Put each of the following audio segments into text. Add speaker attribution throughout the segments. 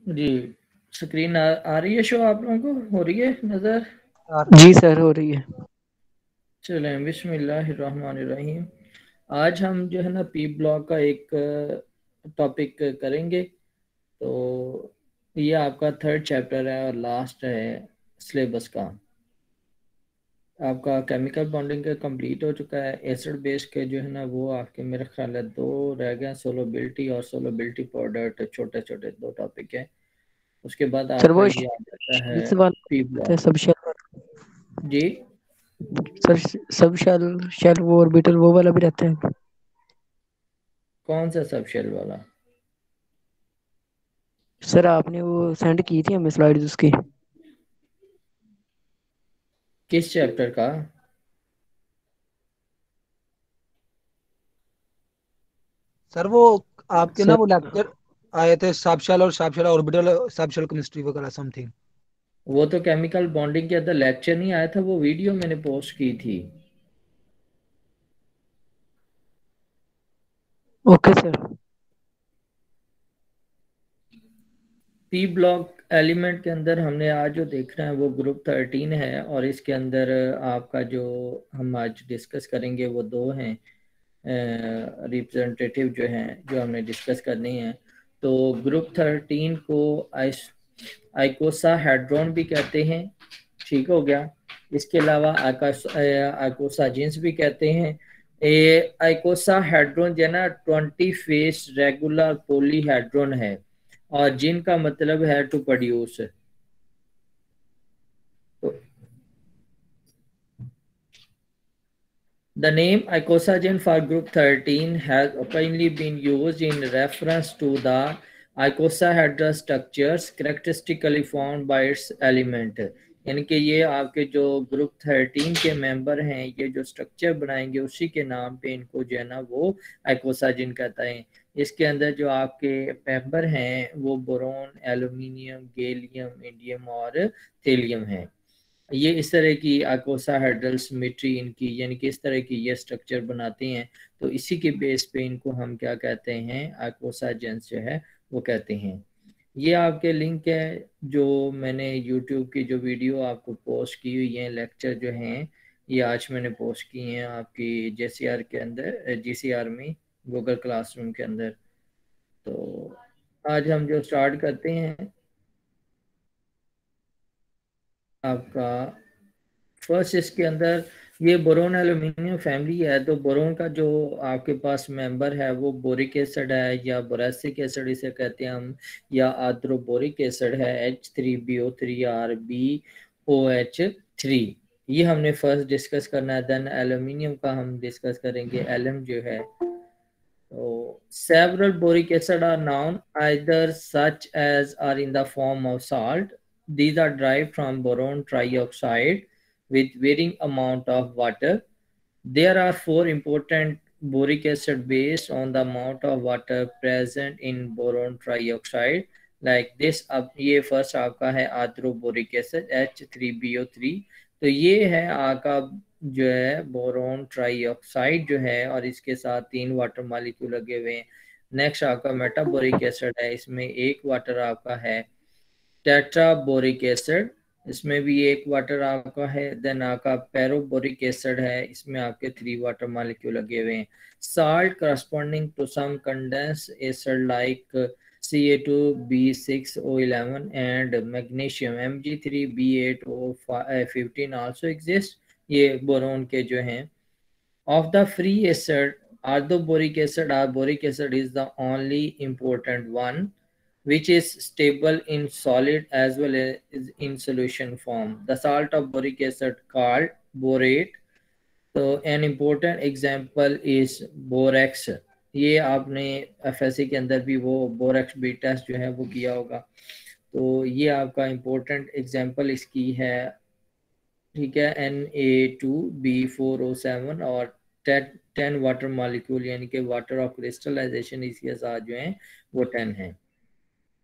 Speaker 1: जी, screen आ रही है, show आप लोगों को हो रही है नज़र?
Speaker 2: जी सर, हो रही है।
Speaker 1: चलें, बिस्मिल्लाहिर्रहमानिर्रहीम। आज हम जो है ना पी ब्लॉक का एक टॉपिक करेंगे। तो ये आपका थर्ड चैप्टर है और लास्ट है सिलेबस का। आपका केमिकल बॉन्डिंग का कंप्लीट हो चुका है। एसिड बेस के जो है ना वो आपके मेरे ख्याल है दो रह गए, सोलोबिलिटी और सोलोबिलिटी प्रोडक्ट, छोटे छोटे दो टॉपिक है। उसके बाद
Speaker 2: सर
Speaker 1: आपका
Speaker 2: वो
Speaker 1: ये आ जाता है
Speaker 2: शेल्स
Speaker 1: पी
Speaker 2: वाला
Speaker 1: ब्लॉक।
Speaker 2: सब शेल वाला।
Speaker 1: जी,
Speaker 2: सर सब शेल शेल वो ऑर्बिटल वो वाला भी रहता है।
Speaker 1: कौन सा सब शेल वाला?
Speaker 2: सर आपने वो सेंड की थी हमें स्लाइड्स उसकी।
Speaker 1: किस चैप्टर का?
Speaker 3: सर वो आपके ना
Speaker 2: सर
Speaker 3: वो लेक्चर आए थे, साबशाल और साबशाल ऑर्बिटल साबशाल केमिस्ट्री वगैरह समथिंग।
Speaker 1: वो तो केमिकल बॉन्डिंग के अंदर लेक्चर नहीं आया था, वो वीडियो मैंने पोस्ट की थी।
Speaker 2: Okay sir.
Speaker 1: P block element के अंदर हमने आज जो देख रहे हैं वो ग्रुप 13 है, और इसके अंदर आपका जो हम आज डिस्कस करेंगे वो दो हैं रिप्रेजेंटेटिव जो हैं जो हमने डिस्कस करनी है। तो ग्रुप 13 को आइकोसा हेड्रोन भी कहते हैं, ठीक हो गया। इसके अलावा आइकोसा जींस भी कहते हैं। आइकोसा हेड्रोन जो है ना 20 फेस रेगुलर पॉलीहेड्रोन है, और जिनका मतलब है टू प्रोड्यूस। तो the name icosagen for group 13 has openly been used in reference to the icosahedral structures characteristically formed by its element। यानी कि ये आपके जो ग्रुप 13 के मेंबर हैं, ये जो स्ट्रक्चर बनाएंगे उसी के नाम पे इनको जो है ना वो आइकोसाजिन कहता है। इसके अंदर जो आपके मेंबर हैं वो बोरोन, एल्यूमिनियम, गैलियम, इंडियम और थेलियम हैं। ये इस तरह की आइकोसाहेड्रल सिमेट्री इनकी, यानी कि इस तरह की ये स्ट्रक्चर बनाते हैं। तो इसी के बेस पे इनको हम क्या कहते हैं, आइकोसाजेंस जो है वो कहते हैं। ये आपके लिंक है जो मैंने यूट्यूब की जो वीडियो आपको पोस्ट की हुई है, लेक्चर जो हैं ये आज मैंने पोस्ट किए हैं आपकी जेसीआर के अंदर, जीसीआर में, गूगल क्लासरूम के अंदर। तो आज हम जो स्टार्ट करते हैं आपका फर्स्ट, इसके अंदर ये बोरोन एल्यूमिनियम फैमिली है। तो बोरोन का जो आपके पास मेंबर है वो बोरिक एसिड है, या बोरेसिक एसिड इसे कहते हैं हम, या आद्रोबोरिक एसिड है, H3BO3RbOH3। ये हमने फर्स्ट डिस्कस करना है। देन एल्यूमिनियम का हम डिस्कस करेंगे, एलएम जो है। तो several boric acid are known, either such as are in the form of salt. These are derived from boron trioxide with varying amount of water. There are four important boric acid based on the amount of water present in boron trioxide. Like this, अब ये first आपका है आर्थ्रोबोरिक acid H3BO3। तो ये है आपका जो है बोरोन ट्राईऑक्साइड जो है, और इसके साथ 3 वाटर मॉलिक्यूल लगे हुए हैं। नेक्स्ट आपका मेटाबोरिक एसिड है, इसमें एक वाटर आपका है। टेट्राबोरिक एसिड, इसमें भी एक वाटर आपका है। देन आपका पैरोबोरिक एसिड है, इसमें आपके 3 वाटर मॉलिक्यूल लगे हुए हैं। Salt corresponding to some condense acid like Ca2B6O11 and magnesium Mg3B8O15 also exist। ये बोरोन के जो हैं। Of the free acid, orthoboric acid or boric acid is the only important one which is stable in solid as well as in solution form. The salt of boric acid called borate। तो an important example is borax। ये आपने FSc के अंदर भी वो borax B test जो है वो किया होगा। तो ये आपका इम्पोर्टेंट एग्जांपल इसकी है, ठीक है। Na2B4O7 और 10 वाटर मॉलिक्यूल, यानी कि वाटर ऑफ क्रिस्टलाइजेशन इसके साथ जो है वो 10 है।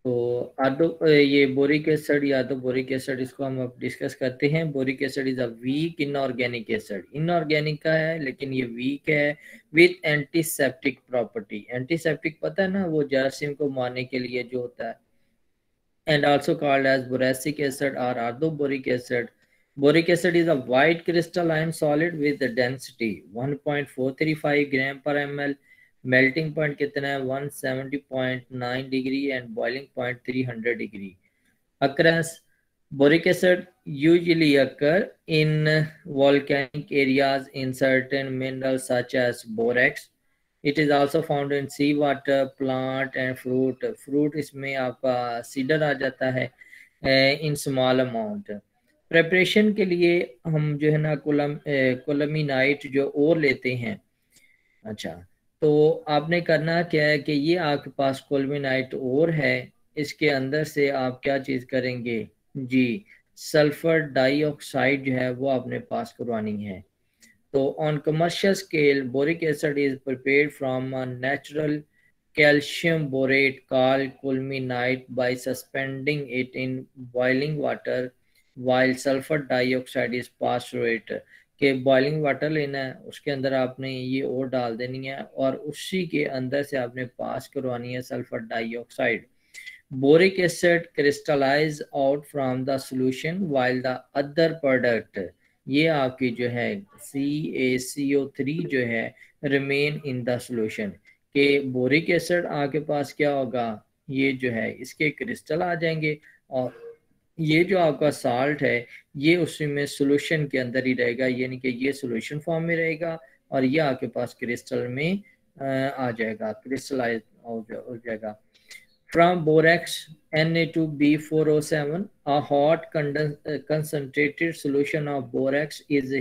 Speaker 1: तो आदो ये बोरिक एसिड या तो बोरिक एसिड, इसको हम अब डिस्कस करते हैं। Boric acid is a weak inorganic acid, inorganic का है लेकिन ये वीक है, विथ एंटीसेप्टिक प्रॉपर्टी। एंटीसेप्टिक पता है ना, वो जरासीम को मारने के लिए जो होता है। and also called as boracic acid or orthoboric acid. Boric acid is a white crystalline solid with the density 1.435 gram per ml. Melting point कितना है 170.9 degree and boiling point 300 degree. Occurrence: boric acid usually occur in volcanic areas in certain minerals such as borax. It is also found in sea water, plant and fruit. Fruit इसमें आपका cedar आ जाता है in small amount. Preparation के लिए हम जो है ना कोलमीनाइट जो और लेते हैं. अच्छा, तो आपने करना क्या है कि ये आपके पास कोलमीनाइट और है, इसके अंदर से आप क्या चीज करेंगे जी, सल्फर डाइऑक्साइड जो है वो आपने पास करवानी है. तो on commercial scale boric acid is prepared from a natural calcium borate called culminate by suspending it in boiling water while sulfur dioxide is passed through it. कि बॉइलिंग वाटर लेना है, उसके अंदर आपने ये और डाल देनी है और उसी के अंदर से आपने पास करवानी है sulphur dioxide. Boric acid crystallise out from the solution while the other product, ये आपकी जो है CaCO3 जो है रिमेन इन द सॉल्यूशन. कि बोरिक एसिड आपके पास क्या होगा, ये जो है इसके क्रिस्टल आ जाएंगे और ये जो आपका साल्ट है ये उसी में सॉल्यूशन के अंदर ही रहेगा, यानी कि ये सॉल्यूशन फॉर्म में रहेगा और ये आपके पास क्रिस्टल में आ जाएगा, क्रिस्टलाइज हो जाएगा. From borax Na2B4O7, a hot concentrated solution of borax is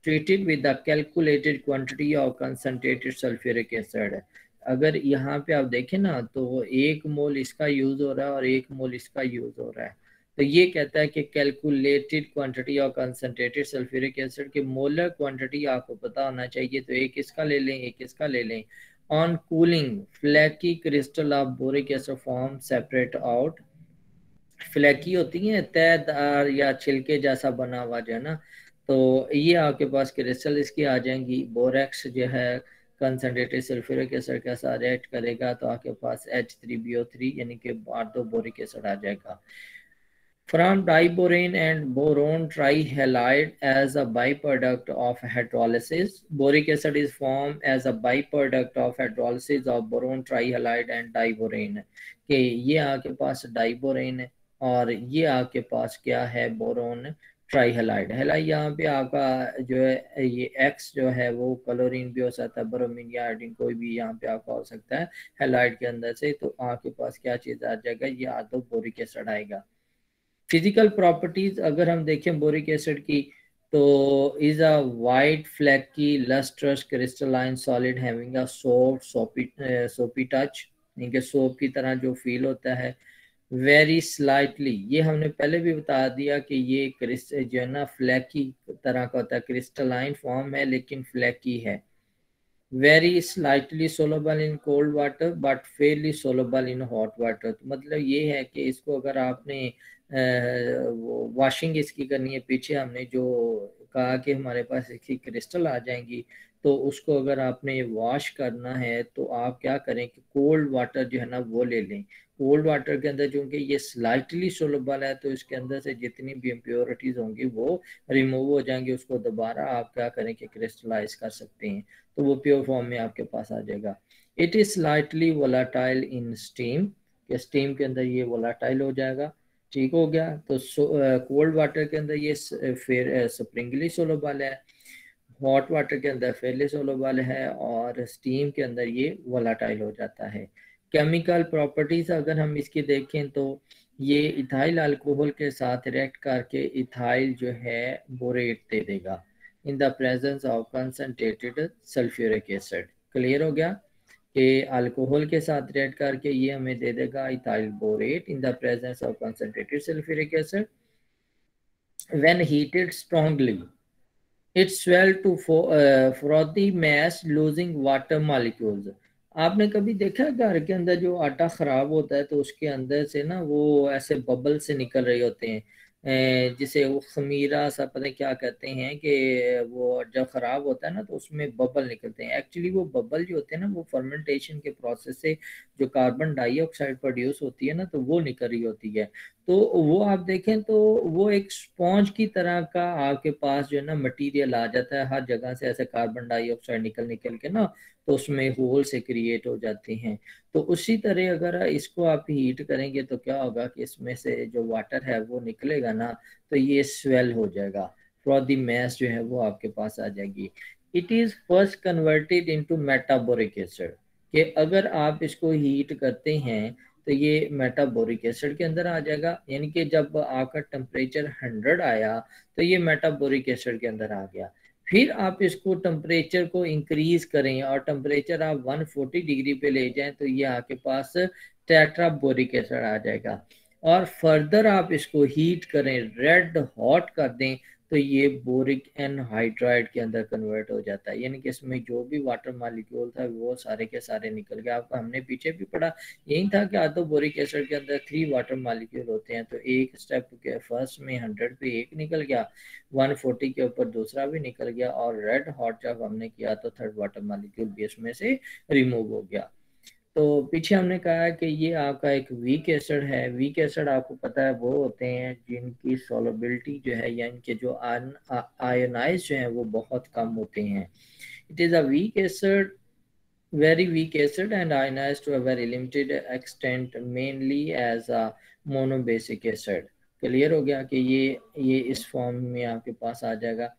Speaker 1: treated with the calculated quantity of concentrated sulfuric acid. अगर यहाँ पे आप देखें ना तो 1 मोल इसका यूज हो रहा है और 1 मोल इसका यूज हो रहा है. तो ये कहता है कि calculated quantity of concentrated sulphuric acid की मोलर क्वांटिटी आपको पता होना चाहिए. तो एक इसका ले लें, एक इसका ले लें. On cooling, flaky crystal of boric acid form separate out. Flaky होती हैं तयदार या छिलके जैसा बना हुआ जो है ना, तो ये आपके पास क्रिस्टल इसकी आ जाएंगी. बोरेक्स जो है कंसंट्रेटेड सल्फ्यूरिक एसिड के साथ रिएक्ट करेगा तो आपके पास H3BO3 यानी कि ऑर्थोबोरिक एसिड आ जाएगा. From diborane and boron trihalide as a byproduct of hydrolysis. Boric acid is formed as a byproduct of hydrolysis of boron trihalide and diborane. कि ये आपके पास डाइबोरेन है और ये आपके पास क्या है, बोरोन ट्राइहेलाइड. हेलाइड यहाँ पे आपका जो है ये X जो है वो क्लोरीन भी हो सकता है, ब्रोमीन या आयोडीन कोई भी यहाँ पे आपका हो सकता है हेलाइड के अंदर से. तो आपके पास क्या चीज आ जाएगा, ये ऑर्थोबोरिक एसिड आएगा. फिजिकल प्रॉपर्टीज अगर हम देखें बोरिक एसिड की तो is a white flaky lustrous crystalline solid having a soft सोपी टच, यानी सोप की तरह जो फील होता है. वेरी स्लाइटली, ये हमने पहले भी बता दिया कि ये जो है ना फ्लैकी तरह का होता है, क्रिस्टलाइन फॉर्म है लेकिन फ्लैकी है. Very slightly soluble in cold water but Fairlie soluble in hot water. तो मतलब ये है कि इसको अगर आपने वॉशिंग इसकी करनी है, पीछे हमने जो कहा कि हमारे पास इसकी क्रिस्टल आ जाएंगी, तो उसको अगर आपने वॉश करना है तो आप क्या करें कि कोल्ड वाटर जो है ना वो ले लें. कोल्ड वाटर के अंदर चूंकि ये स्लाइटली सोलेबल है तो इसके अंदर से जितनी भी इम्प्योरिटीज होंगी वो रिमूव हो जाएंगी, उसको दोबारा आप क्या करें कि क्रिस्टलाइज कर सकते हैं, तो वो प्योर फॉर्म में आपके पास आ जाएगा. It is slightly volatile in steam, कि स्टीम के अंदर ये वोलाटाइल हो जाएगा. ठीक हो गया. तो कोल्ड वाटर के अंदर ये फिर स्प्रिंगली सोलेबल है, हॉट वाटर के अंदर फेयरली सोलेबल है और स्टीम के अंदर ये वोलाटाइल हो जाता है. केमिकल प्रॉपर्टीज अगर हम इसकी देखें तो ये इथाइल अल्कोहल के साथ रिएक्ट करके इथाइल जो है बोरेट दे देगा इन the presence of concentrated sulphuric acid. Clear हो गया कि अल्कोहल के साथ रिएक्ट करके ये हमें दे देगा ethyl borate in the presence of concentrated sulphuric acid. When heated strongly it swell to frothy mass losing water molecules. आपने कभी देखा घर के अंदर जो आटा खराब होता है तो उसके अंदर से ना वो ऐसे बबल से निकल रहे होते हैं, जिसे वो खमीरा सा पता नहीं क्या कहते हैं कि वो जब ख़राब होता है ना तो उसमें बबल निकलते हैं। एक्चुअली वो बबल जो होते हैं ना वो फर्मेंटेशन के प्रोसेस से जो कार्बन डाइऑक्साइड प्रोड्यूस होती है ना तो वो निकल रही होती है। तो वो आप देखें तो वो एक स्पॉन्ज की तरह का आपके पास जो है ना मटेरियल आ जाता है, हर जगह से ऐसे कार्बन डाइऑक्साइड निकल निकल के ना तो उसमें होल से क्रिएट हो जाते हैं। तो उसी तरह अगर इसको आप हीट करेंगे तो क्या होगा कि इसमें से जो वाटर है वो निकलेगा ना तो ये स्वेल हो जाएगा, फ्रॉथ द मैस जो है वो आपके पास आ जाएगी। It is first converted into metaboric acid, कि अगर आप इसको हीट करते हैं तो ये मेटाबोरिक एसिड के अंदर आ जाएगा, यानी कि जब आपका टेम्परेचर 100 आया तो ये मेटाबोरिक एसिड के अंदर आ गया। फिर आप इसको टेम्परेचर को इंक्रीज करें और टेम्परेचर आप 140 डिग्री पे ले जाएं तो ये आपके पास टेट्राबोरिक एसिड आ जाएगा। और फर्दर आप इसको हीट करें, रेड हॉट कर दें तो ये बोरिक एनहाइड्राइड के अंदर कन्वर्ट हो जाता है, यानी कि इसमें जो भी वाटर मॉलिक्यूल था वो सारे के सारे निकल गए। आपको हमने पीछे भी पढ़ा यही था कि आधो बोरिक एसिड के अंदर 3 वाटर मॉलिक्यूल होते हैं, तो एक स्टेप के फर्स्ट में 100 पे एक निकल गया, 140 के ऊपर दूसरा भी निकल गया, और रेड हॉट जब हमने किया तो थर्ड वाटर मॉलिक्यूल भी इसमें से रिमूव हो गया। तो पीछे हमने कहा कि ये आपका एक वीक एसिड है। वीक एसिड आपको पता है वो होते हैं जिनकी सॉल्युबिलिटी जो है या इनके जो आयनाइज जो है वो बहुत कम होते हैं। It is a weak acid, very weak acid and ionized to a very limited extent mainly as a monobasic acid। Clear हो गया कि ये इस फॉर्म में आपके पास आ जाएगा।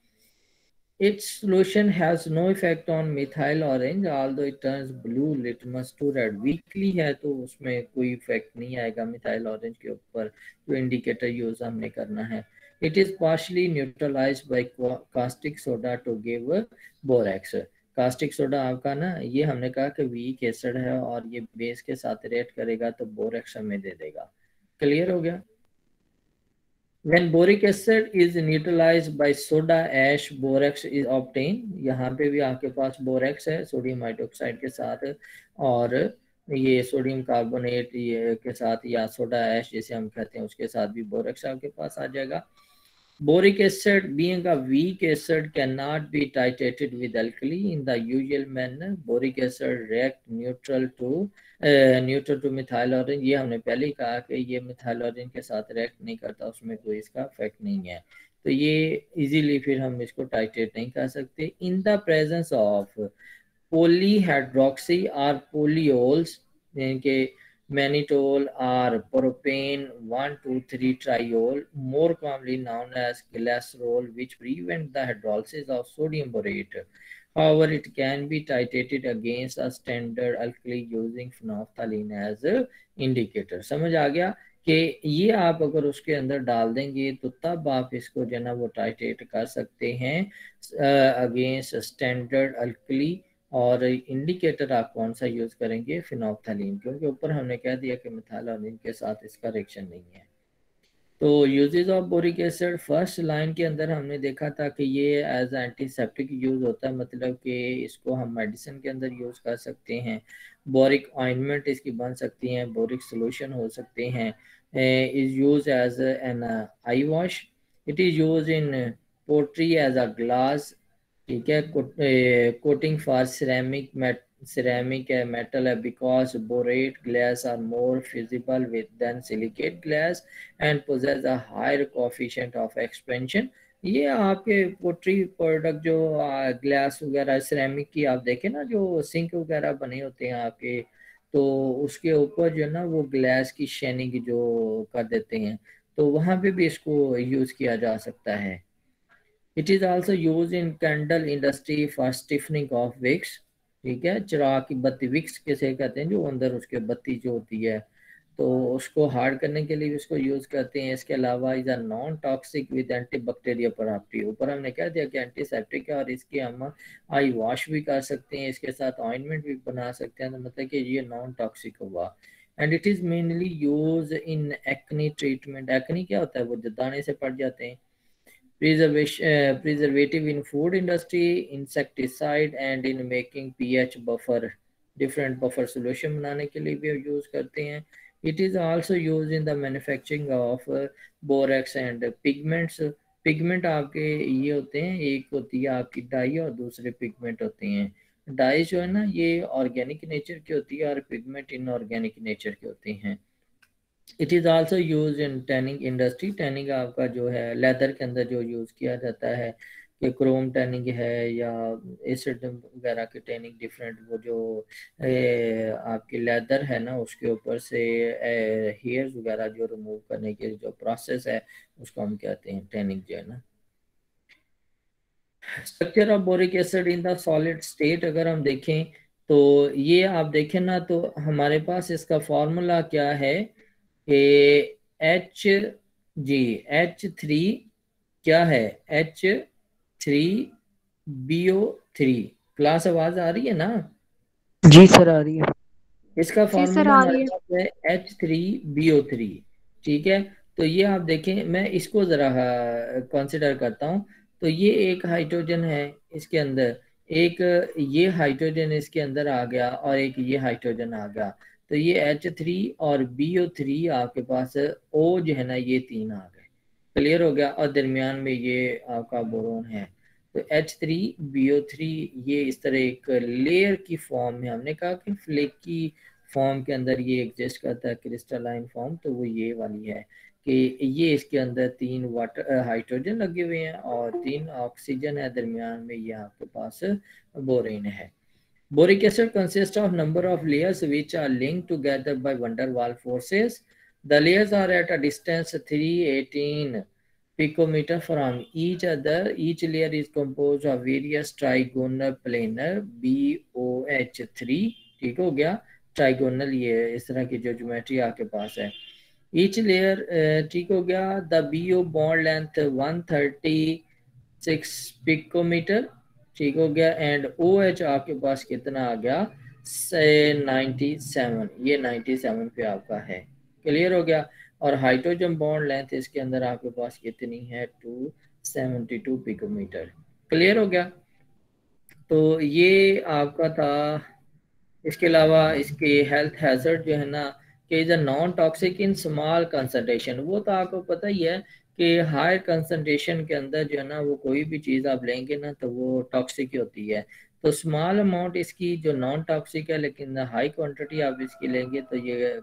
Speaker 1: Its solution has no effect on methyl orange although it turns blue litmus to red। Weekly है तो उसमें कोई इफेक्ट नहीं आएगा मिथाइल ऑरेंज के ऊपर, जो इंडिकेटर यूज हमने करना है। It is partially neutralized by caustic soda to give borax। Caustic soda आपका ना ये हमने कहा कि वीक एसिड है और ये बेस के साथ रिएक्ट करेगा तो बोरेक्स हमें दे देगा। क्लियर हो गया। When boric acid is neutralized by soda ash, borax is obtained। यहाँ पे भी आपके पास बोरेक्स है सोडियम हाइड्रोक्साइड के साथ, और ये सोडियम कार्बोनेट ये के साथ या सोडा ऐश जैसे हम कहते हैं उसके साथ भी बोरेक्स आपके पास आ जाएगा। Boric acid, being a weak acid, cannot be titrated with alkali in the usual manner। Boric acid react neutral to methyl orange। ये हमने पहले ही कहा कि ये मिथाइल ऑरेंज के साथ रिएक्ट नहीं करता, उसमें कोई इसका इफेक्ट नहीं है, तो ये इजीली फिर हम इसको टाइट्रेट नहीं कर सकते। इन the presence of polyhydroxy or polyols, यानी कि mannitol or propane 1,2,3-triol, more commonly known as glycerol, which prevent the hydrolysis of sodium borate। However, it can be titrated against a standard alkali using phenolphthalein as a indicator। समझ आ गया कि ये आप अगर उसके अंदर डाल देंगे तो तब आप इसको जो है ना वो टाइट्रेट कर सकते हैं अगेंस्ट स्टैंडर्ड अल्कली। और इंडिकेटर आप कौन सा यूज करेंगे, फिनोप्थलीन, क्योंकि ऊपर हमने कह दिया कि मिथाइलिन के साथ इसका रिएक्शन नहीं है। तो uses of boric acid, first line के अंदर हमने देखा था कि ये एज एंटीसेप्टिक यूज होता है, मतलब कि इसको हम मेडिसिन के अंदर यूज कर सकते हैं। बोरिक ऑइंटमेंट इसकी बन सकती हैं, बोरिक सोल्यूशन हो सकते हैं। Is use as an eye wash. It is use in pottery as a glass, ठीक है, कोटिंग फॉर ceramic metal है, because borate glass are more fusible with than silicate glass and possess a higher coefficient of expansion। ये आपके pottery product जो glass वगैरह ceramic की आप देखें ना जो सिंक वगैरह बने होते हैं आपके, तो उसके ऊपर जो है ना वो ग्लास की शेनिंग जो कर देते हैं, तो वहाँ पे भी इसको यूज किया जा सकता है। It is also used in candle industry for stiffening of wicks। ठीक है, चिराग की बत्ती विक्स किसे कहते हैं, जो अंदर उसके बत्ती जो होती है तो उसको हार्ड करने के लिए उसको यूज करते हैं। इसके अलावा is a non toxic with antibacterial property. ऊपर हमने कह दिया कि एंटीसेप्टिक है और इसके हम आई वॉश भी कर सकते हैं, इसके साथ ऑइंटमेंट भी बना सकते हैं, तो मतलब कि ये नॉन टॉक्सिक हुआ। And it is mainly use in acne treatment. Acne क्या होता है, वो जो दाने से पड़ जाते हैं। Preservative in food industry, insecticide and in making pH buffer, different buffer solution बनाने के लिए भी यूज करते हैं। It is also used in the manufacturing of borax and pigments. Pigment आपके ये होते हैं, एक होती है आपकी डाई और दूसरे पिगमेंट होते हैं। डाई जो है ना ये ऑर्गेनिक नेचर की होती है और पिगमेंट इनऑर्गेनिक नेचर के होते हैं। It is also use in tanning industry. Tanning आपका जो है लेदर के अंदर जो यूज़ किया जाता है कि क्रोम टैनिंग है या एसिड वगैरह की टैनिंग डिफरेंट, वो जो आपकी लेदर है ना उसके ऊपर से हेयर्स वगैरह जो रिमूव करने के जो प्रोसेस है उसको हम कहते हैं टैनिंग जो है ना। Structure of boric acid in the solid state अगर हम देखें तो ये आप देखें ना तो हमारे पास इसका फॉर्मूला क्या है कि H3 क्या है, H3BO3। क्लास आवाज आ रही है ना?
Speaker 2: जी सर आ रही है।
Speaker 1: इसका
Speaker 4: जी सर
Speaker 1: फॉर्मूला
Speaker 4: आ
Speaker 1: हमारे
Speaker 4: रही है।
Speaker 1: पास है H3BO3। ठीक है, तो ये आप देखें, मैं इसको जरा कंसिडर करता हूँ। तो ये एक हाइड्रोजन है इसके अंदर, एक ये हाइड्रोजन इसके अंदर आ गया और एक ये हाइड्रोजन आ गया। तो ये H3 और BO3 आपके पास O जो है ना ये तीन आ गए। क्लियर हो गया? और दरमियान में ये आपका बोरोन है। तो H3BO3 ये इस तरह एक लेयर की फॉर्म में, हमने कहा कि फ्लेक की फॉर्म के अंदर ये एग्जिस्ट करता है, क्रिस्टलाइन फॉर्म, तो वो ये वाली है कि ये इसके अंदर तीन वाटर हाइड्रोजन लगे हुए हैं और तीन ऑक्सीजन है, दरमियान में ये आपके पास बोरेन है। Boric acid consists of number of layers which are linked together by van der Waals forces. The layers are at a distance 318 picometer from each other. Each layer is composed of various trigonal planar BOH3। ठीक हो गया? Trigonal ये इस तरह की जो geometry आपके पास है। Each layer ठीक हो गया। The BO bond length 136 picometre. ठीक हो गया। एंड OH आपके पास कितना आ गया? 97। ये 97 पे आपका है। क्लियर हो गया? और हाइड्रोजन बॉन्ड लेंथ इसके अंदर आपके पास कितनी है? 272 पिकोमीटर। क्लियर हो गया? तो ये आपका था। इसके अलावा इसके हेल्थ हैजर्ड जो है ना कि is a non toxic in small concentration. वो तो आपको पता ही है कि हाई कंसंट्रेशन के अंदर जो है ना वो कोई भी चीज़ आप लेंगे ना तो वो टॉक्सिक ही होती है। तो स्मॉल अमाउंट इसकी जो नॉन टॉक्सिक है, लेकिन हाई क्वांटिटी आप इसकी लेंगे तो ये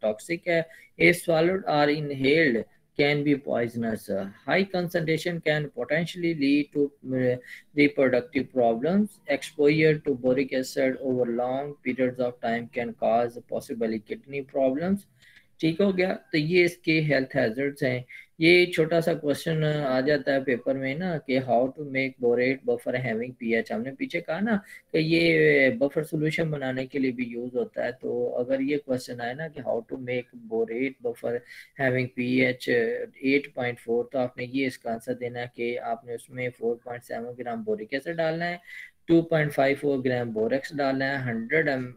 Speaker 1: टॉक्सिक है। If swallowed or inhaled can be poisonous. High concentration can potentially lead to reproductive problems. Exposure to boric acid over long periods of time can cause possibly kidney problems. ठीक हो गया? तो ये इसके हेल्थ हैजर्ड्स हैं। ये छोटा सा क्वेश्चन आ जाता है पेपर में ना कि how to make borate buffer having pH. हमने पीछे कहा ना कि ये बफर सॉल्यूशन बनाने के लिए भी यूज होता है। तो अगर ये क्वेश्चन आए ना कि how to make borate buffer having pH 8.4, तो आपने ये इसका आंसर देना है कि आपने उसमें 4.7 ग्राम बोरिक एसिड डालना है, 2.54 ग्राम बोरेक्स डालना है,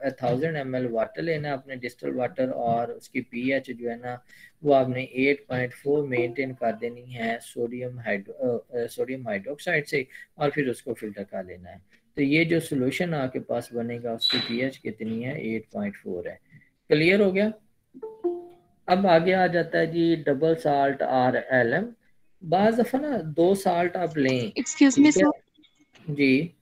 Speaker 1: 1000 ml वाटर लेना है अपने डिस्टल वाटर, और उसकी पीएच जो है ना वो आपने 8.4 मेंटेन कर देनी है सोडियम हाइड्रोक्साइड से, और फिर उसको फिल्टर कर लेना है। तो ये जो सोल्यूशन आपके पास बनेगा उसकी पीएच कितनी है? 8.4 है। क्लियर हो गया? अब आगे आ जाता है जी डबल साल्ट RLM। बाज दफा ना दो साल्ट आप लें।
Speaker 4: एक्सक्यूज मी
Speaker 1: ठीक है
Speaker 4: सर।
Speaker 1: जी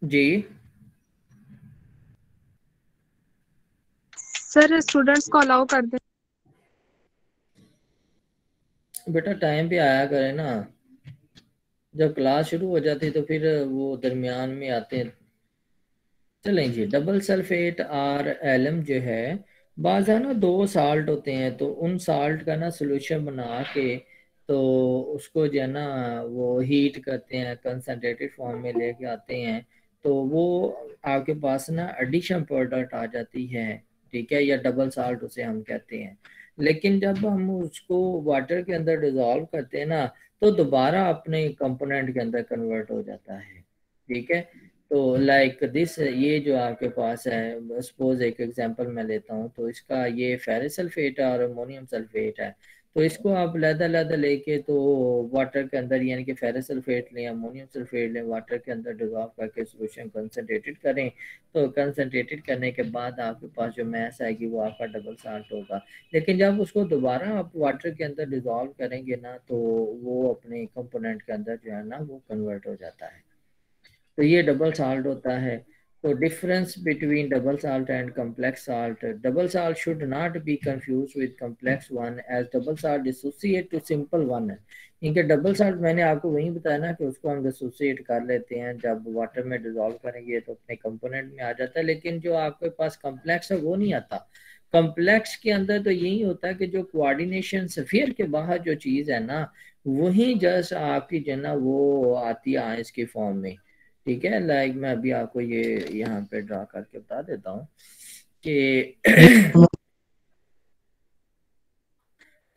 Speaker 1: जी
Speaker 4: सर स्टूडेंट्स को अलाउ कर दें।
Speaker 1: बेटा टाइम पे आया करे ना, जब क्लास शुरू हो जाती तो फिर वो दरमियान में आते हैं। चलें जी, डबल सल्फेट RLM जो है, बाज़ है ना दो साल्ट होते हैं, तो उन साल्ट का ना सोल्यूशन बना के तो उसको जो है ना वो हीट करते हैं, कंसनट्रेटेड फॉर्म में लेके आते हैं, तो वो आपके पास ना एडिशन प्रोडक्ट आ जाती है। ठीक है, या डबल साल्ट उसे हम कहते हैं। लेकिन जब हम उसको वाटर के अंदर डिजोल्व करते हैं ना तो दोबारा अपने कंपोनेंट के अंदर कन्वर्ट हो जाता है। ठीक है, तो लाइक दिस, ये जो आपके पास है, सपोज एक एग्जांपल मैं लेता हूँ, तो इसका ये फेरस सल्फेट है और अमोनियम सल्फेट है। तो इसको आप लहदा लेके तो वाटर के अंदर यानी कि फेरस सल्फेट लें, अमोनियम सल्फेट लें, वाटर के अंदर डिजॉल्व करके सोल्यूशन कंसनट्रेटेड करें। तो कंसनट्रेटेड करने के बाद आपके पास जो मैस आएगी वो आपका डबल साल्ट होगा। लेकिन जब उसको दोबारा आप वाटर के अंदर डिजॉल्व करेंगे ना तो वो अपने कंपोनेंट के अंदर जो है ना वो कन्वर्ट हो जाता है। तो ये डबल साल्ट होता है। तो difference between double salt and complex salt, double salt should not be confuse with complex one as double salt dissociate to simple one है। इनके डबल साल्ट मैंने आपको वही बताया ना कि उसको हम डिसोसिएट कर लेते हैं, जब वाटर में डिजोल्व करेंगे तो अपने कंपोनेंट में आ जाता है, लेकिन जो आपके पास कम्प्लेक्स है वो नहीं आता। कम्प्लेक्स के अंदर तो यही होता है कि जो कोऑर्डिनेशन स्फीयर के बाहर जो चीज़ है ना वही जस्ट आपकी जो है ना वो आती है आयंस की फॉर्म में। ठीक है, लाइक मैं अभी आपको ये यहाँ पे ड्रा करके बता देता हूँ कि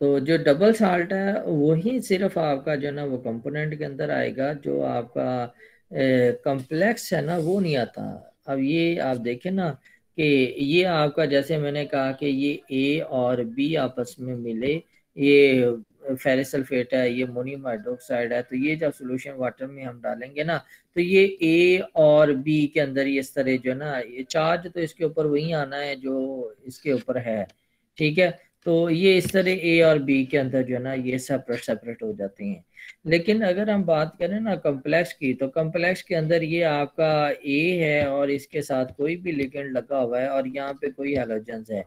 Speaker 1: तो जो डबल साल्ट है वही सिर्फ आपका जो ना वो कंपोनेंट के अंदर आएगा, जो आपका कम्प्लेक्स है ना वो नहीं आता। अब ये आप देखें ना कि ये आपका जैसे मैंने कहा कि ये ए और बी आपस में मिले, ये फेरस सल्फेट है, ये अमोनियम हाइड्रोक्साइड है, तो ये जब सोल्यूशन वाटर में हम डालेंगे ना तो ये ए और बी के अंदर ये इस तरह जो है ना ये चार्ज तो इसके ऊपर वही आना है जो इसके ऊपर है। ठीक है, तो ये इस तरह ए और बी के अंदर जो है ना ये सेपरेट हो जाती हैं। लेकिन अगर हम बात करें ना कम्प्लेक्स की, तो कम्प्लेक्स के अंदर ये आपका ए है और इसके साथ कोई भी लिगेंड लगा हुआ है और यहाँ पे कोई हैलोजेंस है।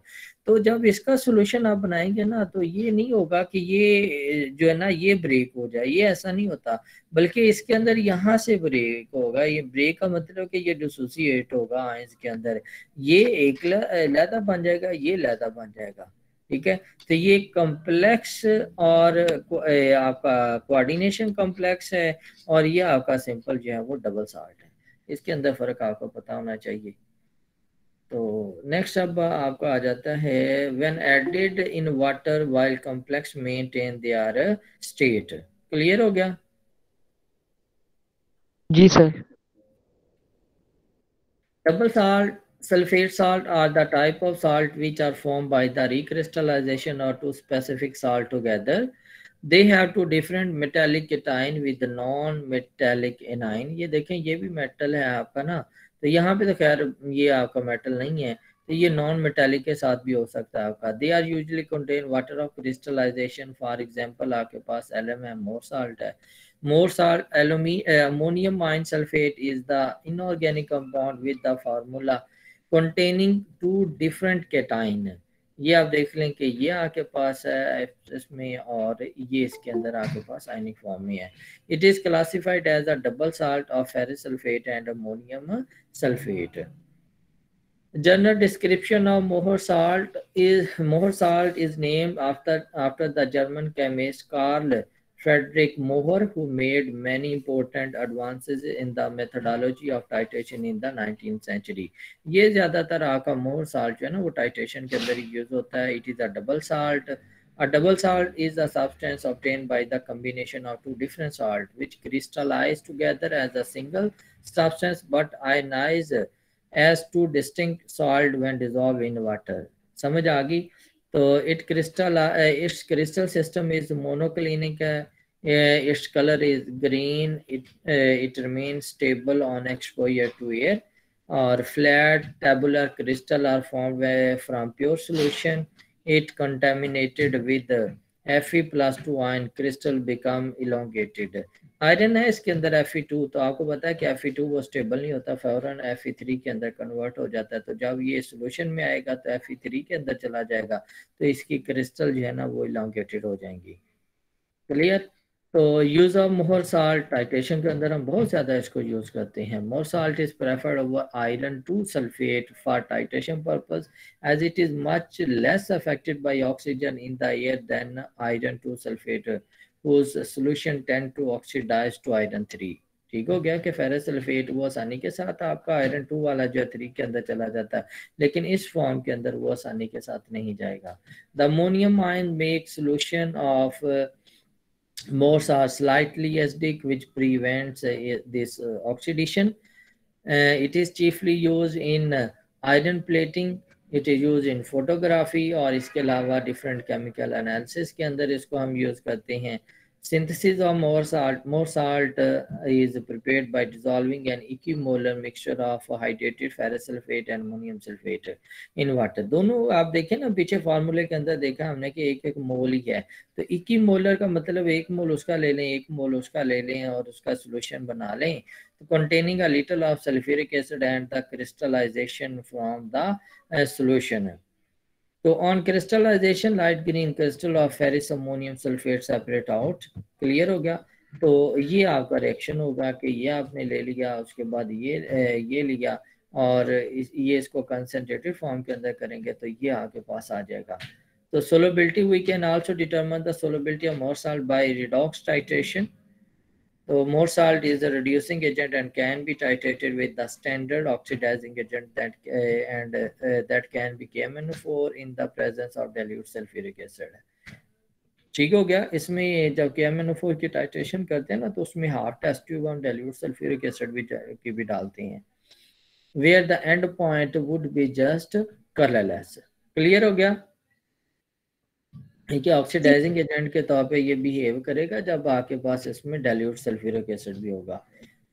Speaker 1: तो जब इसका सोल्यूशन आप बनाएंगे ना तो ये नहीं होगा कि ये जो है ना ये ब्रेक हो जाए, ये ऐसा नहीं होता, बल्कि इसके अंदर यहाँ से ब्रेक होगा। ये ब्रेक का मतलब कि ये डिसोसिएट होगा आयंस के अंदर, ये एक लहदा बन जाएगा, ये लहदा बन जाएगा। ठीक है, तो ये कॉम्प्लेक्स और आपका कोऑर्डिनेशन कॉम्प्लेक्स है और ये आपका सिंपल जो है वो डबल साल्ट है। इसके अंदर फर्क आपको पता होना चाहिए। तो नेक्स्ट अब आपका आ जाता है when added in water while complex maintain their state. Clear हो गया?
Speaker 2: जी sir.
Speaker 1: Double salt, sulfate salt are the type of salt which are formed by the recrystallization of two specific salt together. They have two different metallic cation with non-metallic anion. ये देखें ये भी metal है आपका ना, तो यहाँ पे तो खैर ये आपका मेटल नहीं है, तो ये नॉन मेटेलिक के साथ भी हो सकता है आपका। They are usually contain water of crystallisation. For example आपके पास एलएम है, मोर साल्ट है। More salt, ammonium ion sulfate is the inorganic compound with the formula containing two different cation. ये आप देख लें कि ये आपके पास है इसमें और ये इसके अंदर आपके पास आयनिक फॉर्म में है। It is classified as a double salt of ferrous sulfate and ammonium sulfate. General description of Mohr salt is named after the German chemist Karl Friedrich Mohr, who made many important advances in the methodology of titration in the 19th century. ये ज़्यादातर आपका मोहर salt जो है ना वो titration के अंदर यूज होता है। It is a double salt. A double salt is a substance obtained by the combination of two different salts which crystallize together as a single substance but ionize as two distinct salt when dissolved in water. समझ आ गई? तो its crystal system is monoclinic. Its color is green. It remains stable on exposure to air. Or flat tabular crystal are formed from pure solution. It contaminated with Fe+2 ion crystal become elongated. Iron है इसके अंदर Fe2, तो आपको पता है कि Fe2 वो stable नहीं होता, फौरन Fe3 के अंदर कन्वर्ट हो जाता है। तो जब ये सोल्यूशन में आएगा तो Fe3 के अंदर चला जाएगा, तो इसकी क्रिस्टल जो है ना वो इलांगेटेड हो जाएंगी। क्लियर? तो यूज ऑफ मोहर साल्ट टाइट्रेशन के अंदर हम बहुत ज़्यादा इसको यूज़ करते हैं। Mohr salt is preferred over iron 2 sulphate for titration purpose as it is much less affected by oxygen in the air than iron 2 sulphate whose solution tend to oxidize to iron 3. ठीक हो गया कि ferrous sulphate वो आसानी के साथ आपका iron 2 वाला जो 3 के अंदर चला जाता है, लेकिन इस फॉर्म के अंदर वो आसानी के साथ नहीं जाएगा। The ammonium ion make solution of Moors are slightly acidic, which prevents this oxidation. It is chiefly used in iron plating, it is use in photography, और इसके अलावा डिफरेंट केमिकल एनालिसिस के अंदर इसको हम यूज़ करते हैं। Synthesis of more salt is prepared by dissolving an equimolar mixture of hydrated ferrous sulfate and ammonium sulfate in water। दोनों आप देखें ना, पीछे फार्मूले के अंदर देखा हमने कि एक एक मोल ही है, तो इक्विमोलर का मतलब एक मोल उसका ले लें, एक मोल उसका ले लें और उसका सोल्यूशन बना लें, तो containing a little of sulfuric acid and the crystallization from the solution। तो on crystallisation light green crystal of ferrous ammonium sulphate separate out. Clear हो गया? तो ये आपका रिएक्शन होगा कि ये आपने ले लिया, उसके बाद ये लिया, और ये इसको कंसंट्रेटेड फॉर्म के अंदर करेंगे तो ये आपके पास आ जाएगा। तो solubility, we can also determine the solubility of Mohr salt by redox titration. So more salt is a reducing agent and can be titrated with the standard oxidizing agent that can be KMnO4 in the presence of dilute sulfuric acid। ठीक हो गया? इसमें जब KMnO4 की titration करते हैं ना, तो उसमें हाफ टेस्ट ट्यूब हम dilute sulfuric acid भी डालते हैं, where the end point would be just colorless। Clear हो गया? ठीक है, ऑक्सीडाइजिंग एजेंट के तौर पे ये बिहेव करेगा जब आपके पास इसमें डाइल्यूट सल्फ्यूरिक एसिड भी होगा।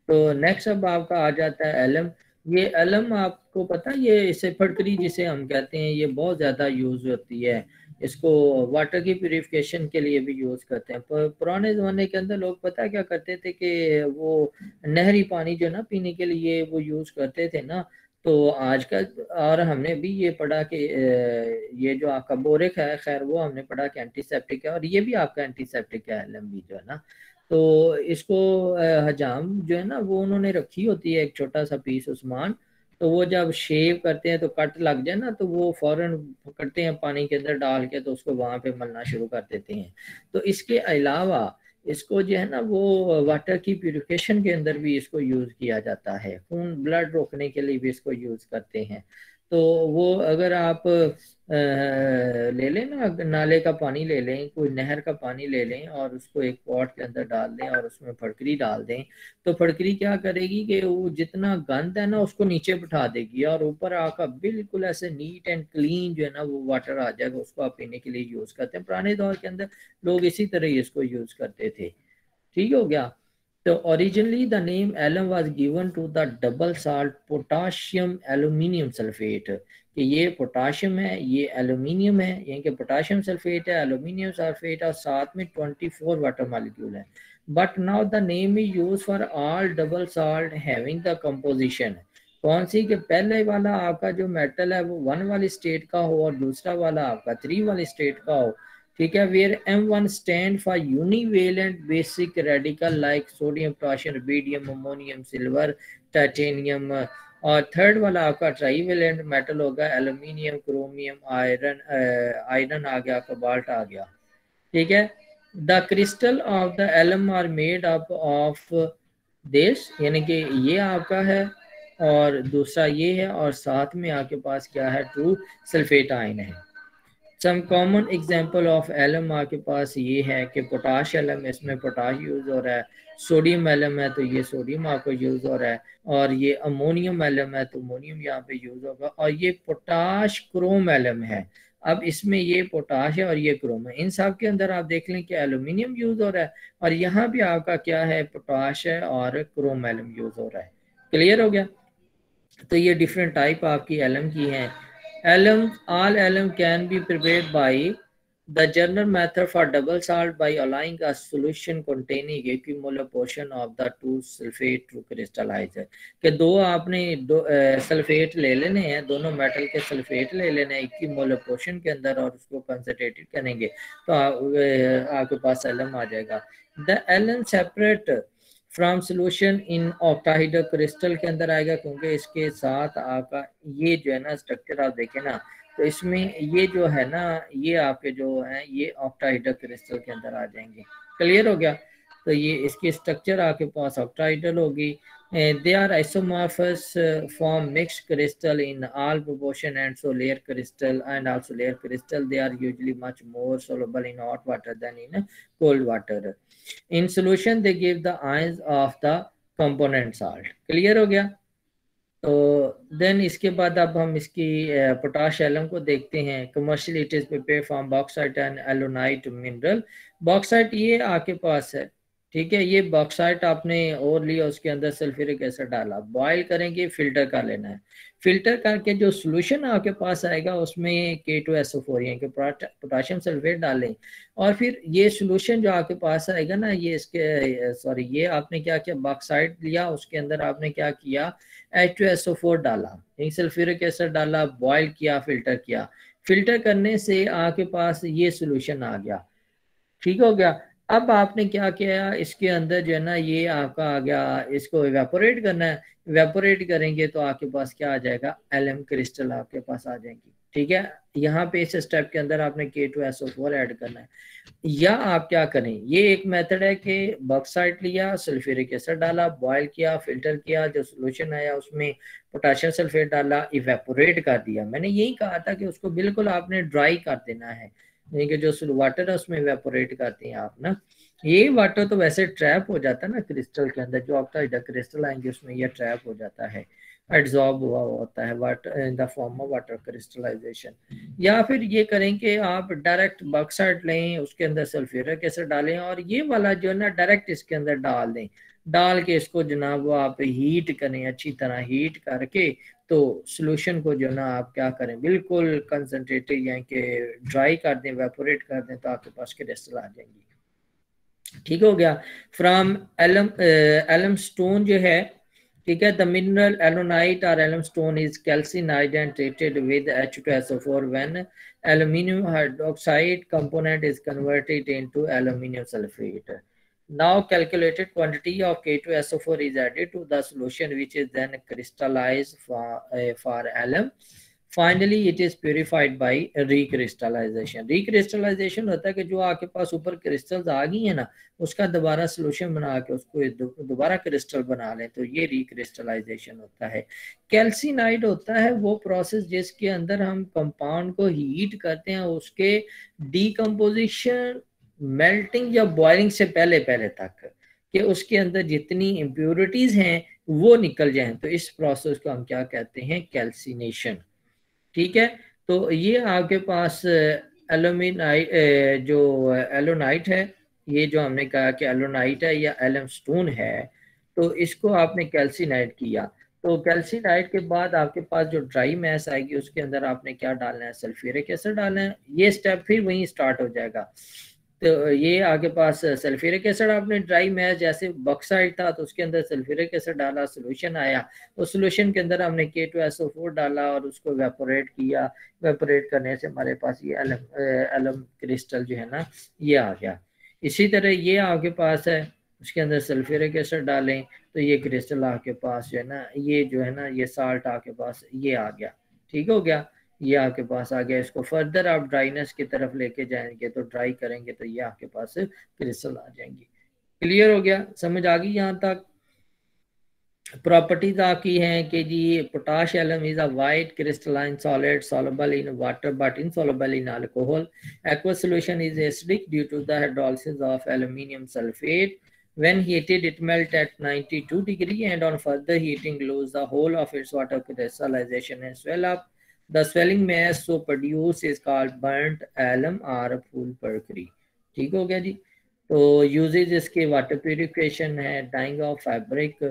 Speaker 1: तो नेक्स्ट अब आपका आ जाता है एलम। ये एलम आपको पता है, ये इसे फटकरी जिसे हम कहते हैं, ये बहुत ज़्यादा यूज़ होती है, इसको वाटर की प्यूरिफिकेशन के लिए भी यूज़ करते हैं। पुराने ज़माने के अंदर लोग पता क्या करते थे कि वो नहरी पानी जो ना पीने के लिए वो यूज़ करते थे ना, तो आजकल, और हमने भी ये पढ़ा कि ये जो आपका बोरिक है, खैर वो हमने पढ़ा कि एंटीसेप्टिक है, और ये भी आपका एंटीसेप्टिक है एलम भी जो है ना। तो इसको हजाम जो है ना, वो उन्होंने रखी होती है एक छोटा सा पीस उस्मान, तो वो जब शेव करते हैं तो कट लग जाए ना, तो वो फौरन पकड़ते हैं पानी के अंदर डाल के, तो उसको वहाँ पे मलना शुरू कर देते हैं। तो इसके अलावा इसको जो है ना, वो वाटर की प्यूरिफिकेशन के अंदर भी इसको यूज़ किया जाता है, खून ब्लड रोकने के लिए भी इसको यूज़ करते हैं। तो वो अगर आप ले लें ना, नाले का पानी ले लें, कोई नहर का पानी ले लें और उसको एक पॉट के अंदर डाल दें और उसमें फटकरी डाल दें, तो फटकरी क्या करेगी कि वो जितना गंद है ना उसको नीचे बिठा देगी, और ऊपर आकर बिल्कुल ऐसे नीट एंड क्लीन जो है ना वो वाटर आ जाएगा, उसको आप पीने के लिए यूज़ करते हैं। पुराने दौर के अंदर लोग इसी तरह इसको यूज़ करते थे। ठीक हो गया? तो originally the name alum was given to the double salt potassium aluminium sulphate, कि ये पोटाशियम है, ये एल्यूमिनियम है, यानी कि पोटाशियम सल्फेट है, एल्यूमिनियम सल्फेट, और साथ में 24 वाटर मॉलिक्यूल है। But now the name is use for all double salt having the composition. कौन सी? के पहले वाला आपका जो मेटल है वो 1 वाली स्टेट का हो और दूसरा वाला आपका 3 वाली स्टेट का हो। ठीक है, where M1 stand for univalent basic radical like sodium, potassium, rubidium, ammonium, silver, titanium, और थर्ड वाला आपका ट्राईवेलेंट मेटल होगा एल्यूमिनियम, क्रोमियम, आयरन आ गया, कोबाल्ट आ गया। ठीक है, the crystal of the alum are made up of this, यानी कि ये आपका है और दूसरा ये है, और साथ में आपके पास क्या है? ट्रू सल्फेट आयन है। Some common example of alum आपके पास ये है कि पोटाश एलम, इसमें पोटाश यूज हो रहा है, सोडियम एलम है तो ये सोडियम आपको यूज हो रहा है, और ये अमोनियम एलम है तो अमोनियम यहाँ पे यूज होगा, और ये पोटाश क्रोम एलम है। अब इसमें ये पोटाश है और ये क्रोम है, इन सब के अंदर आप देख लें कि एल्यूमिनियम यूज हो रहा है, और यहाँ भी आपका क्या है? पोटाश है और क्रोम एलम यूज हो रहा है। क्लियर हो गया? तो ये डिफरेंट टाइप आपकी एलम की हैं। Alum, all alum can be prepared by the general method for double salt by allowing a solution containing equimolar portion of the two sulfate to crystallize। कि दो आपने सल्फेट ले लेने हैं, दोनों मेटल के सल्फेट ले लेने हैं इक्विमोलर पोर्शन के अंदर, और उसको कंसंट्रेटेड करेंगे तो आपके पास एलम आ जाएगा। The alum separate from solution in octahedral crystal के अंदर आएगा, क्योंकि इसके साथ आपका ये जो है ना स्ट्रक्चर आप देखें ना, तो इसमें ये जो है ना, ये आपके जो है ये ऑक्टाहाइड्रल क्रिस्टल के अंदर आ जाएंगे। क्लियर हो गया? तो ये इसकी स्ट्रक्चर आपके पास ऑक्टाहाइड्रल होगी। They are isomorphous form mixed crystal in all proportion, and so layer crystal and also layer crystal they are usually much more soluble in hot water than in cold water. In solution they give the ions of the component salt। Clear हो गया? तो then इसके बाद अब हम इसकी potash alum को देखते हैं। Commercial it is prepared from bauxite and alunite mineral. Bauxite ये आपके पास है, ठीक है, ये बॉक्साइट आपने और लिया, उसके अंदर सल्फ्यूरिक एसिड डाला, बॉयल करेंगे, फिल्टर कर लेना है। फिल्टर करके जो सोल्यूशन आपके पास आएगा उसमें K2SO4 यानी कि पोटाशियम सल्फेट डालें, और फिर ये सोल्यूशन जो आपके पास आएगा ना, ये इसके सॉरी ये आपने क्या किया, बॉक्साइट लिया, उसके अंदर आपने क्या किया, H2SO4 डाला, सल्फ्यूरिक एसिड डाला, बॉयल किया, फिल्टर किया। फिल्टर करने से आपके पास ये सोल्यूशन आ गया, ठीक हो गया। अब आपने क्या किया, इसके अंदर जो है ना ये आपका आ गया, इसको इवेपोरेट करना है। इवेपोरेट करेंगे तो आपके पास क्या आ जाएगा, एलएम क्रिस्टल आपके पास आ जाएंगी, ठीक है। यहाँ पे इस स्टेप के अंदर आपने K2SO4 ऐड करना है। या आप क्या करें, ये एक मेथड है कि बॉक्साइट लिया, सल्फ्यूरिक एसिड डाला, बॉयल किया, फिल्टर किया, जो सोल्यूशन आया उसमें पोटेशियम सल्फेट डाला, इवेपोरेट कर दिया। मैंने यही कहा था कि उसको बिल्कुल आपने ड्राई कर देना है, यानी कि जो वाटर है उसमें इवेपोरेट करते हैं आप ना। ये वाटर तो वैसे ट्रैप हो जाता है ना क्रिस्टल के अंदर, जो आपका इधर क्रिस्टल आएंगे उसमें ये ट्रैप हो जाता है, एब्जॉर्ब हुआ होता है water in the form of water crystallisation. या फिर ये करें कि आप डायरेक्ट बॉक्साइट लें, उसके अंदर सल्फ्यूरिक एसिड डालें, और ये वाला जो है ना डायरेक्ट इसके अंदर डाल दें, डाल के इसको जनाब वो आप हीट करें, अच्छी तरह हीट करके तो सोल्यूशन को जो ना आप क्या करें, बिल्कुल कंसंट्रेटेड यानी कि ड्राई कर दें, इवेपोरेट कर दें, तो आपके पास क्रिस्टल आ जाएंगी, ठीक हो गया। फ्रॉम एलम स्टोन जो है, ठीक है, द मिनरल एलोनाइट और alum stone is calcined and treated with H2SO4 when aluminium hydroxide component is converted into aluminium sulfate. Now calculated quantity of K2SO4 is added to the solution, which is then crystallized for alum. Finally it is purified by recrystallization. Recrystallization होता है कि जो आपके पास ऊपर crystals आ गई है ना, उसका दोबारा सोल्यूशन बना के उसको दोबारा क्रिस्टल बना लें, तो ये रिक्रिस्टलाइजेशन होता है। कैल्सिनाइड होता है वो प्रोसेस जिसके अंदर हम कंपाउंड को हीट करते हैं, उसके डीकम्पोजिशन, मेल्टिंग या बॉइलिंग से पहले पहले तक कि उसके अंदर जितनी इम्प्योरिटीज हैं वो निकल जाएं, तो इस प्रोसेस को हम क्या कहते हैं, कैल्सिनेशन, ठीक है। तो ये आपके पास एल्यूमिनाइट जो एलोनाइट है, ये जो हमने कहा कि एलोनाइट है या एलम स्टोन है, तो इसको आपने कैल्सिनाइट किया, तो कैल्सिनाइट के बाद आपके पास जो ड्राई मैस आएगी उसके अंदर आपने क्या डालना है, सल्फ्यूरिक एसिड डालना है। ये स्टेप फिर वहीं स्टार्ट हो जाएगा। तो ये आगे पास सल्फ्यूरिक एसिड आपने ड्राई मैस, जैसे बॉक्साइट था तो उसके अंदर सल्फ्यूरिक एसिड डाला, सोल्यूशन आया, उस सोल्यूशन के अंदर हमने K2SO4 डाला और उसको इवेपोरेट किया। इवेपोरेट करने से हमारे पास ये एलम क्रिस्टल जो है ना ये आ गया। इसी तरह ये आपके पास है, उसके अंदर सल्फ्यूरिक एसिड डालें तो ये क्रिस्टल आपके पास जो है ना, ये जो है ना ये साल्ट आपके पास ये आ गया, ठीक हो गया, ये आपके पास आ गया। इसको फर्दर आप ड्राइनेस की तरफ लेके जाएंगे तो ड्राई करेंगे तो ये आपके पास क्रिस्टल आ जाएंगी। क्लियर हो गया, समझ आ गई यहाँ तक। प्रॉपर्टीज आपकी हैं कि जी potash alum is a white crystalline solid soluble in water but insoluble in alcohol. Aqueous solution is acidic due to the hydrolysis of aluminium sulfate. When heated it melts at 92 degree and on further heating lose the whole of its water crystallization and swell up. The swelling mass so produced is called burnt alum or full mercury. ठीक हो गया जी। तो usage इसके water purification है, dying of fabric,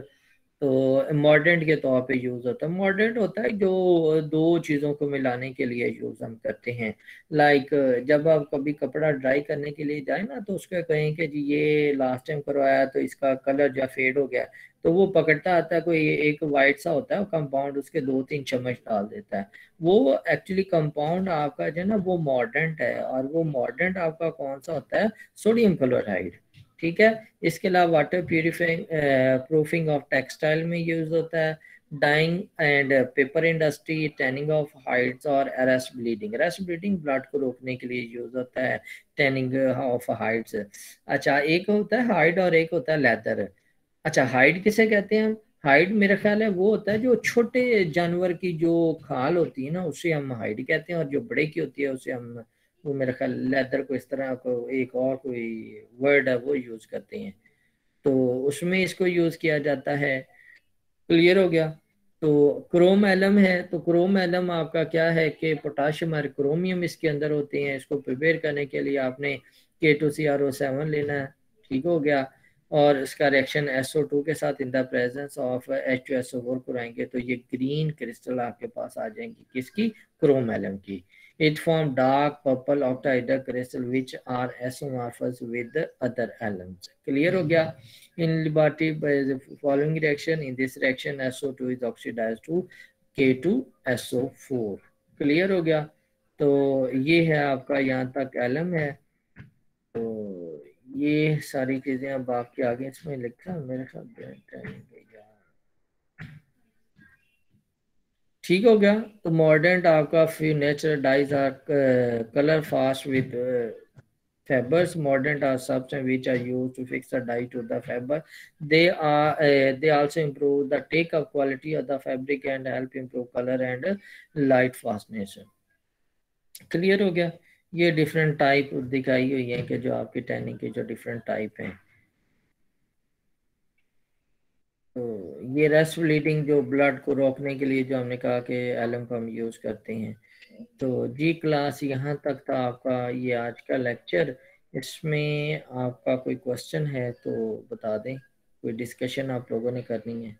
Speaker 1: तो modern के तौर पे यूज़ होता है। मॉडर्न होता है जो दो चीज़ों को मिलाने के लिए यूज़ हम करते हैं। लाइक जब आप कभी कपड़ा ड्राई करने के लिए जाए ना तो उसका कहें कि जी ये लास्ट टाइम करवाया तो इसका कलर जो फेड हो गया, तो वो पकड़ता आता है कोई एक वाइट सा होता है कंपाउंड, उसके 2-3 चम्मच डाल देता है। वो एक्चुअली कंपाउंड आपका जो है ना वो मॉडर्न है, और वो मॉडर्न आपका कौन सा होता है, सोडियम क्लोराइड, ठीक है। इसके अलावा water purifying proofing of textile में यूज होता है, dyeing and paper industry, tanning of hides और arrest bleeding. Arrest bleeding blood को रोकने के लिए यूज होता है, टैनिंग ऑफ हाइड्स। अच्छा, एक होता है हाइड और एक होता है लेदर। अच्छा, हाइड किसे कहते हैं हम, हाइड मेरा ख्याल है वो होता है जो छोटे जानवर की जो खाल होती है ना उसे हम हाइड कहते हैं, और जो बड़े की होती है उसे हम, वो मेरा ख्याल लेदर को इस तरह को एक और कोई वर्ड है वो यूज करते हैं, तो उसमें इसको यूज किया जाता है। क्लियर हो गया। तो क्रोम एलम है, तो क्रोम एलम आपका क्या है कि पोटाशियम और क्रोमियम इसके अंदर होते हैं। इसको प्रिपेयर करने के लिए आपने K2CrO7 लेना है, ठीक हो गया, और इसका रिएक्शन SO2 के साथ इन द प्रेजेंस ऑफ H2SO4 कराएंगे तो ये ग्रीन क्रिस्टल आपके पास आ जाएंगी, किसकी? क्रोम एलम की। It form dark purple octahedral crystal which are isomorphous with other elements. Clear हो गया? In Liberty by the following reaction, in this reaction SO2 is oxidized to K2SO4. Clear हो गया? तो ये है आपका, यहाँ तक एलम है। तो ये सारी चीजें अब आपके आगे इसमें लिखा मेरे साथ, ठीक हो गया। तो मॉडर्न आपका few natural dyes are color fast with fibers. Mordant are substances which are used to fix the dye to the fiber. They also improve the take-up quality of the fabric and help improve color and light fastness. Clear हो गया? ये different type दिखाई हुई है कि जो आपके tanning के जो डिफरेंट टाइप हैं। तो ये रेस्ट ब्लीडिंग, जो ब्लड को रोकने के लिए जो हमने कहा कि एलम को हम यूज करते हैं। तो जी क्लास यहाँ तक था आपका ये आज का लेक्चर। इसमें आपका कोई क्वेश्चन है तो बता दें, कोई डिस्कशन आप लोगों ने करनी है।